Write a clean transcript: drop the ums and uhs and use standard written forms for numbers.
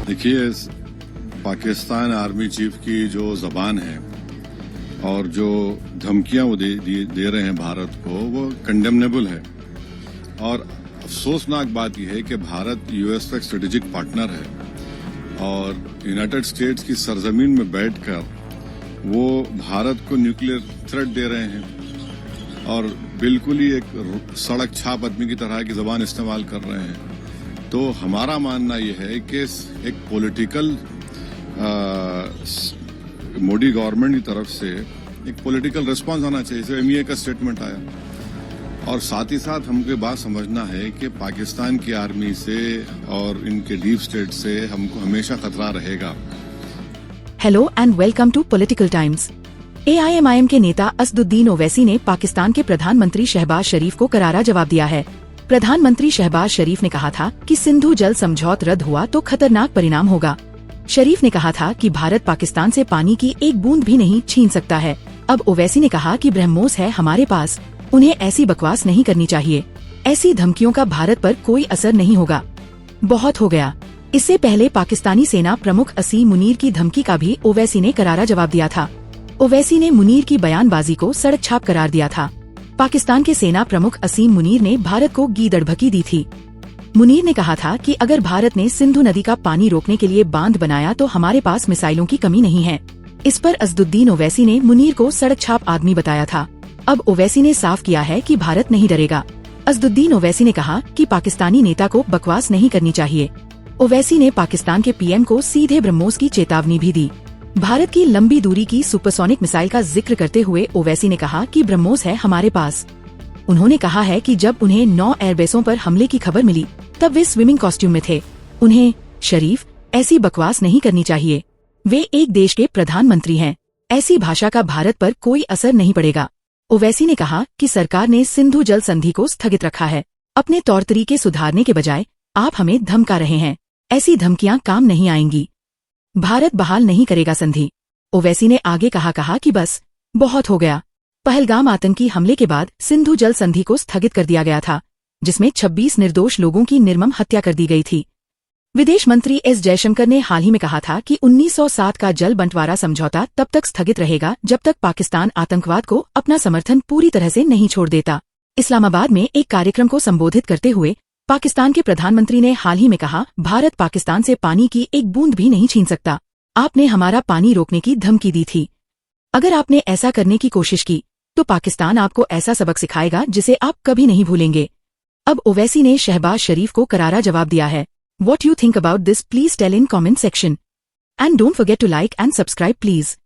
देखिए, Pakistan army chief की जो जबान है और जो धमकियां वो दे रहे हैं भारत को, वो कंडेमनेबल है। और अफसोसनाक बात यह है कि भारत यूएस का स्ट्रेटेजिक पार्टनर है और यूनाइटेड स्टेट्स की सरजमीन में बैठकर वो भारत को न्यूक्लियर थ्रेट दे रहे हैं और बिल्कुल ही एक सड़क छाप आदमी की तरह की जबान इस्तेमाल कर रहे हैं। तो हमारा मानना यह है कि एक पॉलिटिकल मोदी गवर्नमेंट की तरफ से एक पॉलिटिकल रिस्पांस आना चाहिए। जैसे एमईए का स्टेटमेंट आया और साथ ही साथ हमको बात समझना है कि पाकिस्तान की आर्मी से और इनके डीप स्टेट से हमको हमेशा खतरा रहेगा। Hello and welcome to Political Times. AIMIM के नेता असदुद्दीन ओवैसी ने पाकिस्तान के प्रधानमंत्री शहबाज शरीफ को करारा जवाब दिया है। प्रधानमंत्री शहबाज शरीफ ने कहा था कि सिंधु जल समझौता रद्द हुआ तो खतरनाक परिणाम होगा। शरीफ ने कहा था कि भारत पाकिस्तान से पानी की एक बूंद भी नहीं छीन सकता है। अब ओवैसी ने कहा कि ब्रह्मोस है हमारे पास, उन्हें ऐसी बकवास नहीं करनी चाहिए। ऐसी धमकियों का भारत पर कोई असर नहीं होगा, बहुत हो गया। इससे पहले पाकिस्तानी सेना प्रमुख असीम मुनीर की धमकी का भी ओवैसी ने करारा जवाब दिया था। ओवैसी ने मुनीर की बयानबाजी को सड़क छाप करार दिया था। पाकिस्तान के सेना प्रमुख असीम मुनीर ने भारत को गीदड़भकी दी थी। मुनीर ने कहा था कि अगर भारत ने सिंधु नदी का पानी रोकने के लिए बांध बनाया तो हमारे पास मिसाइलों की कमी नहीं है। इस पर असदुद्दीन ओवैसी ने मुनीर को सड़क छाप आदमी बताया था। अब ओवैसी ने साफ किया है कि भारत नहीं डरेगा। असदुद्दीन ओवैसी ने कहा कि पाकिस्तानी नेता को बकवास नहीं करनी चाहिए। ओवैसी ने पाकिस्तान के पीएम को सीधे ब्रह्मोस की चेतावनी भी दी। भारत की लंबी दूरी की सुपरसोनिक मिसाइल का जिक्र करते हुए ओवैसी ने कहा कि ब्रह्मोस है हमारे पास। उन्होंने कहा है कि जब उन्हें 9 एयरबेसों पर हमले की खबर मिली तब वे स्विमिंग कॉस्ट्यूम में थे। उन्हें शरीफ ऐसी बकवास नहीं करनी चाहिए। वे एक देश के प्रधानमंत्री हैं। ऐसी भाषा का भारत पर कोई असर नहीं पड़ेगा। ओवैसी ने कहा कि सरकार ने सिंधु जल संधि को स्थगित रखा है। अपने तौर तरीके सुधारने के बजाय आप हमें धमका रहे हैं। ऐसी धमकियां काम नहीं आएंगी। भारत बहाल नहीं करेगा संधि। ओवैसी ने आगे कहा कि बस बहुत हो गया। पहलगाम आतंकी हमले के बाद सिंधु जल संधि को स्थगित कर दिया गया था, जिसमें 26 निर्दोष लोगों की निर्मम हत्या कर दी गई थी। विदेश मंत्री एस जयशंकर ने हाल ही में कहा था कि 1907 का जल बंटवारा समझौता तब तक स्थगित रहेगा जब तक पाकिस्तान आतंकवाद को अपना समर्थन पूरी तरह से नहीं छोड़ देता। इस्लामाबाद में एक कार्यक्रम को संबोधित करते हुए पाकिस्तान के प्रधानमंत्री ने हाल ही में कहा, भारत पाकिस्तान से पानी की एक बूंद भी नहीं छीन सकता। आपने हमारा पानी रोकने की धमकी दी थी। अगर आपने ऐसा करने की कोशिश की तो पाकिस्तान आपको ऐसा सबक सिखाएगा जिसे आप कभी नहीं भूलेंगे। अब ओवैसी ने शहबाज शरीफ को करारा जवाब दिया है। What you think about this? Please tell in comment section. And don't forget to like and subscribe please.